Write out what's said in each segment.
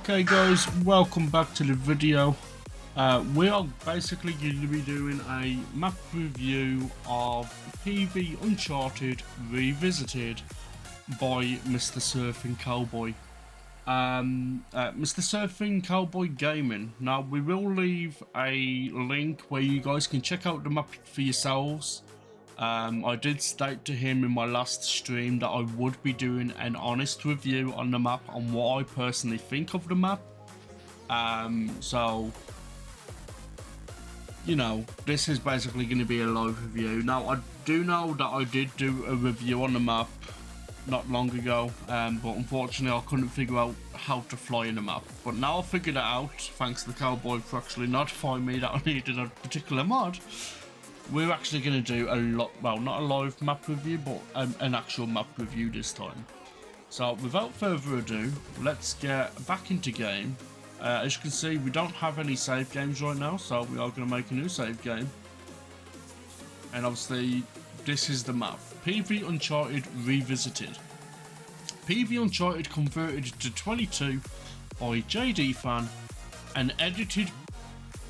Okay guys, welcome back to the video. We are basically going to be doing a map review of PV Uncharted Revisited by Mr. Surfing Cowboy. Mr. Surfing Cowboy Gaming. Now we will leave a link where you guys can check out the map for yourselves. I did state to him in my last stream that I would be doing an honest review on the map on what I personally think of the map. So, you know, this is basically going to be a live review. Now, I do know that I did do a review on the map not long ago, but unfortunately I couldn't figure out how to fly in the map. But now I figured it out, thanks to the Cowboy for actually notifying me that I needed a particular mod. We're actually going to do a lot, well, not a live map review, but an actual map review this time. So without further ado, let's get back into game. As you can see, we don't have any save games right now, so we are going to make a new save game. And obviously, this is the map. PV Uncharted Revisited. PV Uncharted converted to 22 by JD Fan and edited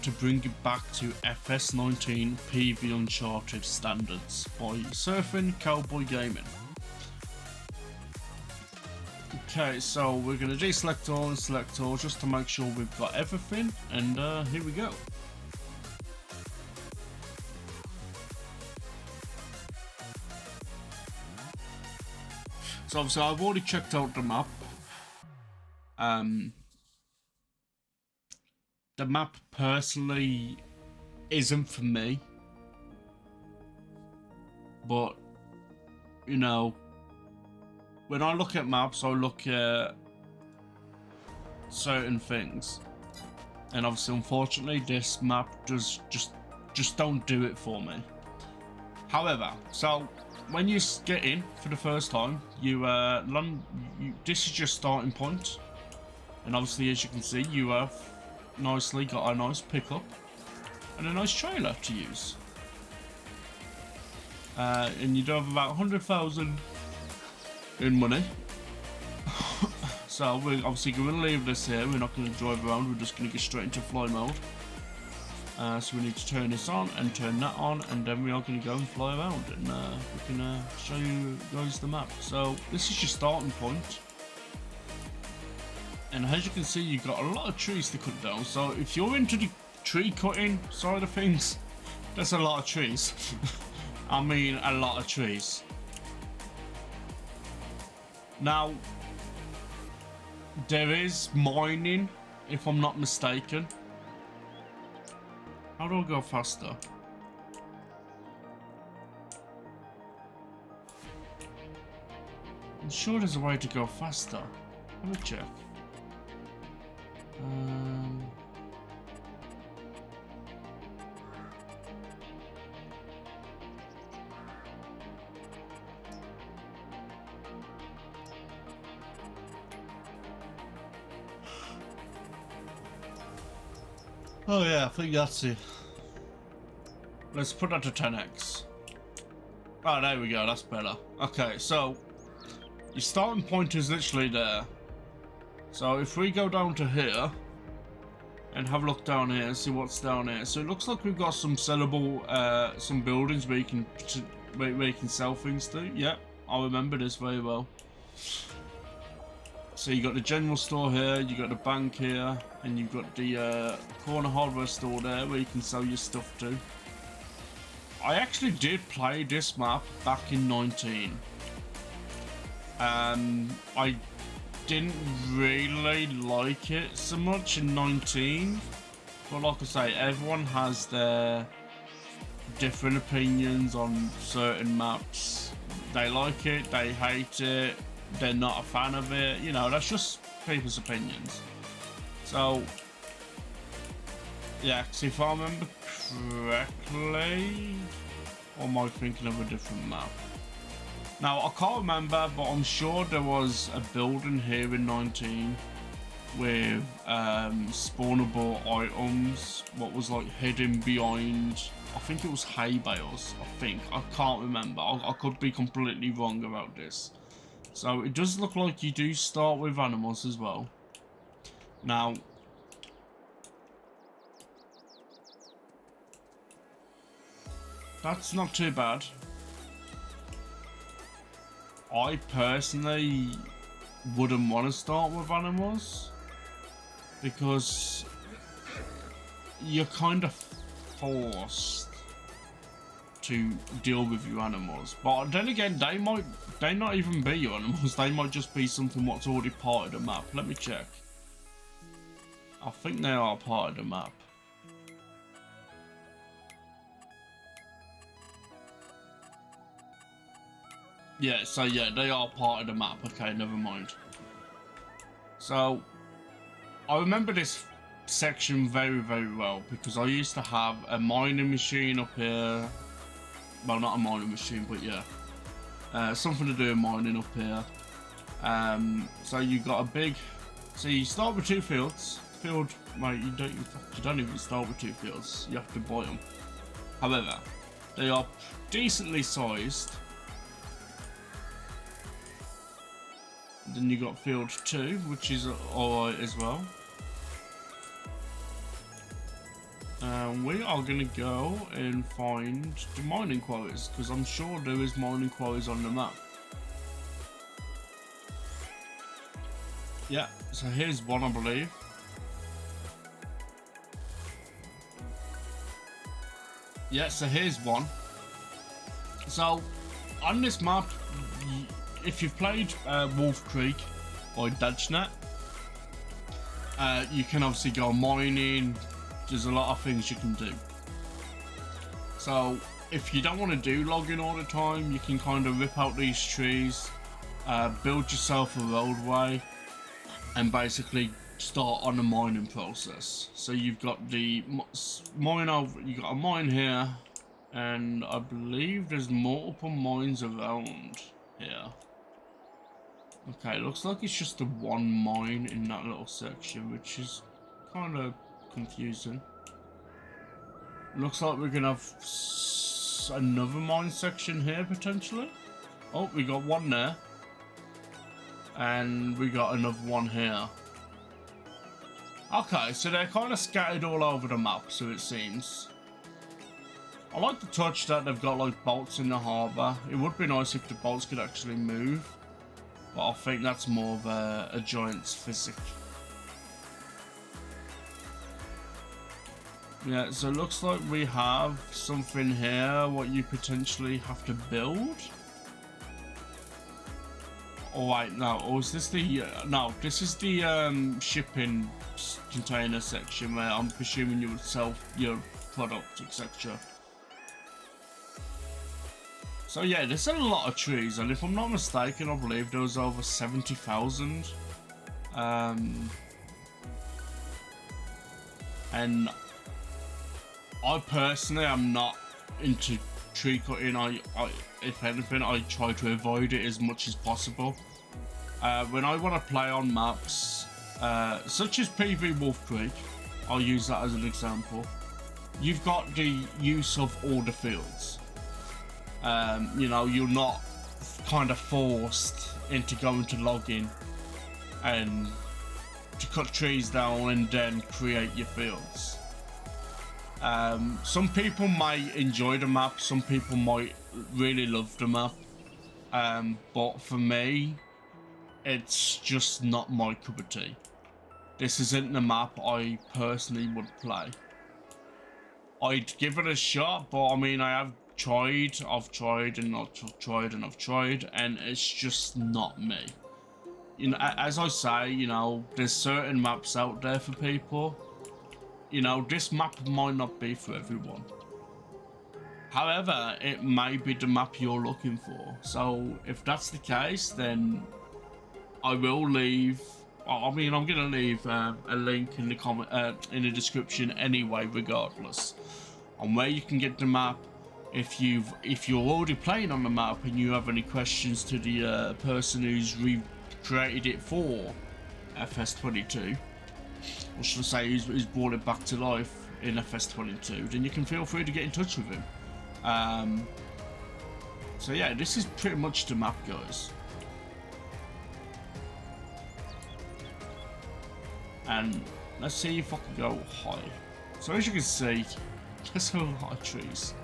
to bring it back to FS19 PV Uncharted standards by Surfing Cowboy Gaming. Okay, so we're going to deselect all and select all just to make sure we've got everything, and here we go. So obviously I've already checked out the map. The map personally isn't for me, but you know, when I look at maps, I look at certain things, and obviously, unfortunately, this map does just don't do it for me. However, so when you get in for the first time, this is your starting point, and obviously, as you can see, you have nicely got a nice pickup and a nice trailer to use, and you do have about 100,000 in money. So we're obviously going to leave this here. We're not going to drive around, we're just going to get straight into fly mode. So we need to turn this on and turn that on, and then we are going to go and fly around, and we can show you guys the map. So this is your starting point. And as you can see, you've got a lot of trees to cut down. So if you're into the tree cutting side of things, there's a lot of trees. I mean, a lot of trees. Now, there is mining, if I'm not mistaken. How do I go faster? I'm sure there's a way to go faster. Let me check. Oh yeah, I think that's it. Let's put that to 10x. Oh, there we go, that's better. Okay, so your starting point is literally there. So if we go down to here and have a look down here and see what's down here, so it looks like we've got some sellable, some buildings where you can sell things to. Yeah, I remember this very well. So you got the general store here, you got the bank here, and you've got the corner hardware store there where you can sell your stuff to. I actually did play this map back in 19. I didn't really like it so much in 19, but like I say, everyone has their different opinions on certain maps. They like it, they hate it, they're not a fan of it, you know, that's just people's opinions. So yeah, because if I remember correctly, or am I thinking of a different map? Now, I can't remember, but I'm sure there was a building here in 19 with spawnable items, what was like hidden behind, I think it was hay bales, I can't remember, I could be completely wrong about this. So it does look like you do start with animals as well. Now, that's not too bad. I personally wouldn't want to start with animals because you're kind of forced to deal with your animals. But then again, they not even be your animals. They might just be something what's already part of the map. Let me check. I think they are part of the map. Yeah, so yeah, they are part of the map. Okay, never mind. So, I remember this section very, very well because I used to have a mining machine up here. Well, not a mining machine, but yeah. Something to do with mining up here. So you got a big... So you start with 2 fields. Field... Mate, you don't even start with 2 fields. You have to buy them. However, they are decently sized. Then you got field 2, which is alright as well. We are going to go and find the mining quarries, because I'm sure there is mining quarries on the map. Yeah, so here's one, I believe. Yeah, so here's one. So, on this map, if you've played Wolf Creek or Dutchnet, you can obviously go mining. There's a lot of things you can do. So if you don't want to do logging all the time, you can kind of rip out these trees, build yourself a roadway, and basically start on the mining process. So you've got the mine over, you got a mine here, and I believe there's multiple mines around here. Okay, looks like it's just the one mine in that little section, which is kind of confusing. Looks like we're gonna have another mine section here potentially. Oh, we got one there, and we got another one here. Okay, so they're kind of scattered all over the map, so it seems. I like the touch that they've got like boats in the harbour. It would be nice if the boats could actually move, but I think that's more of a giant's physics. Yeah, so it looks like we have something here what you potentially have to build. Oh wait, no, or is this the no, this is the shipping container section where I'm presuming you would sell your products, etc. So yeah, there's a lot of trees, and if I'm not mistaken, I believe there was over 70,000. And I personally am not into tree cutting. I if anything, I try to avoid it as much as possible. When I want to play on maps, such as PV Wolf Creek, I'll use that as an example. You've got the use of all the fields. You know, you're not kind of forced into going to logging and to cut trees down and then create your fields. Some people might enjoy the map, some people might really love the map, but for me, it's just not my cup of tea. This isn't the map I personally would play. I'd give it a shot, but I mean, I've tried and I've tried, and it's just not me. You know, as I say, you know, there's certain maps out there for people. You know, this map might not be for everyone. However, it may be the map you're looking for. So if that's the case, then I will leave. I mean, I'm gonna leave a link in the comment, in the description anyway, regardless, on where you can get the map. If you're already playing on the map and you have any questions to the person who's recreated it for FS22. Or should I say he's brought it back to life in FS22, then you can feel free to get in touch with him. So yeah, this is pretty much the map, guys. And let's see if I can go high. So as you can see, there's a lot of trees.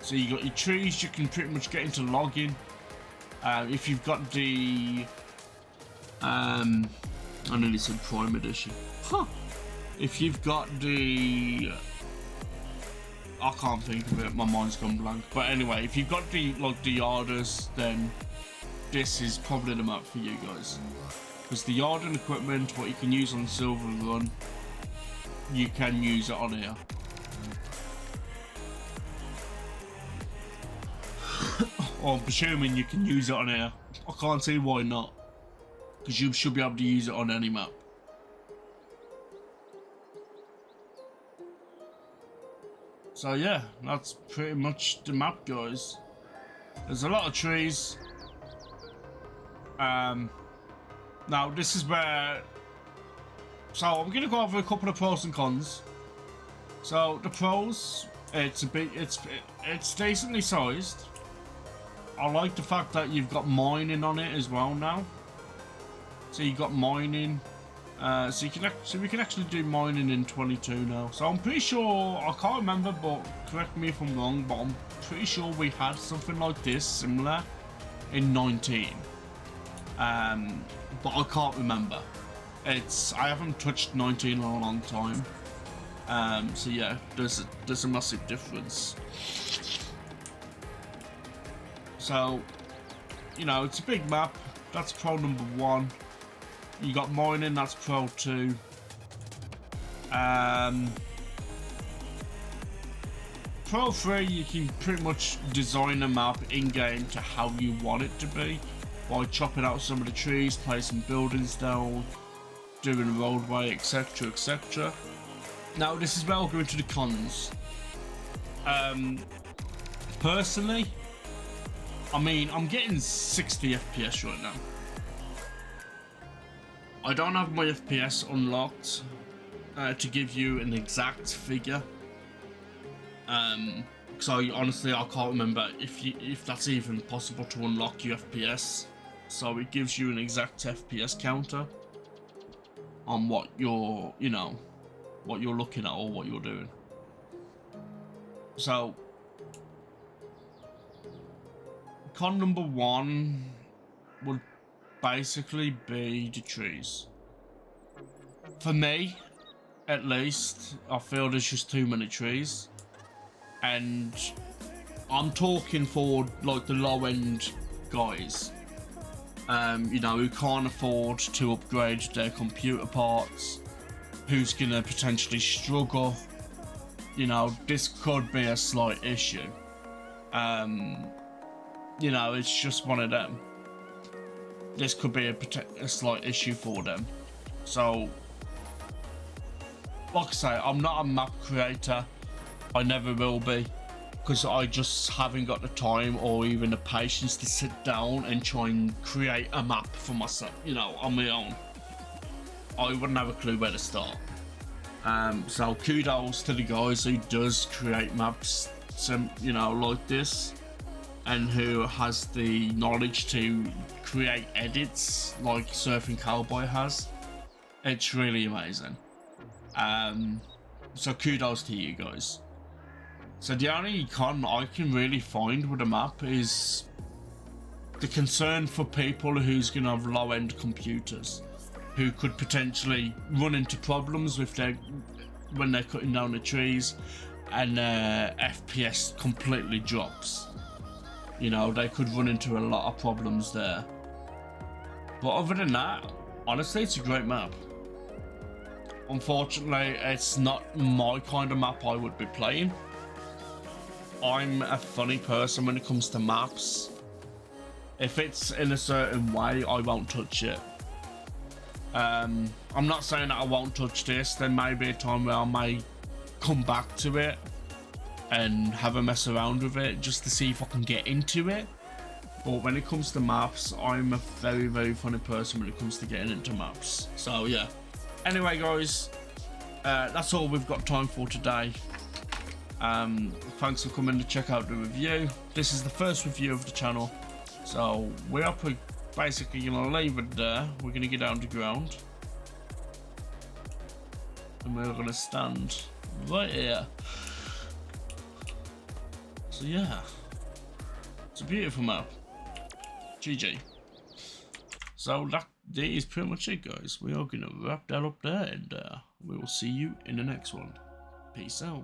So you got your trees, you can pretty much get into logging. If you've got the I nearly said Prime Edition. Huh. If you've got the, I can't think of it, my mind's gone blank. But anyway, if you've got the the yarders, then this is probably the map for you guys. Because the yarding equipment, what you can use on Silver Run, you can use it on here. I'm presuming you can use it on here. I can't see why not, because you should be able to use it on any map. So yeah, that's pretty much the map, guys. There's a lot of trees. Now this is where, so I'm gonna go over a couple of pros and cons. So the pros, it's decently sized. I like the fact that you've got mining on it as well now. So you got mining, so we can actually do mining in 22 now. So I'm pretty sure, I can't remember, but correct me if I'm wrong, but I'm pretty sure we had something like this similar in 19. But I can't remember. I haven't touched 19 in a long time. So yeah, there's a massive difference. So, you know, it's a big map. That's pro number 1. You got mining, that's pro 2. Pro 3, you can pretty much design a map in-game to how you want it to be, by chopping out some of the trees, placing buildings down, doing a roadway, etc, etc. Now this is where I'll go into the cons. Personally, I mean, I'm getting 60 FPS right now. I don't have my FPS unlocked to give you an exact figure. So honestly, I can't remember if that's even possible to unlock your FPS. So it gives you an exact FPS counter on what you're, you know, what you're looking at or what you're doing. So con number 1 would basically be the trees. For me, at least, I feel there's just too many trees. And I'm talking for like the low end guys, you know, who can't afford to upgrade their computer parts, who's gonna potentially struggle. You know, this could be a slight issue. You know, it's just one of them. This could be a slight issue for them. So, like I say, I'm not a map creator. I never will be, because I just haven't got the time or even the patience to sit down and try and create a map for myself, you know, on my own. I wouldn't have a clue where to start. So kudos to the guys who does create maps, you know, like this, and who has the knowledge to create edits like Surfing Cowboy has. It's really amazing. So kudos to you guys. So the only con I can really find with a map is the concern for people who's going to have low-end computers, who could potentially run into problems with when they're cutting down the trees and FPS completely drops. You know, they could run into a lot of problems there. But other than that, honestly, it's a great map. Unfortunately, it's not my kind of map I would be playing. I'm a funny person when it comes to maps. If it's in a certain way, I won't touch it. I'm not saying that I won't touch this. There may be a time where I may come back to it and have a mess around with it just to see if I can get into it. But when it comes to maps, I'm a very, very funny person when it comes to getting into maps. So yeah. Anyway, guys, that's all we've got time for today. Thanks for coming to check out the review. This is the first review of the channel, so we're up basically gonna leave it there. We're gonna get down to ground. And we're gonna stand right here. So yeah, it's a beautiful map. GG. So that is pretty much it, guys. We are gonna wrap that up there, and we will see you in the next one. Peace out.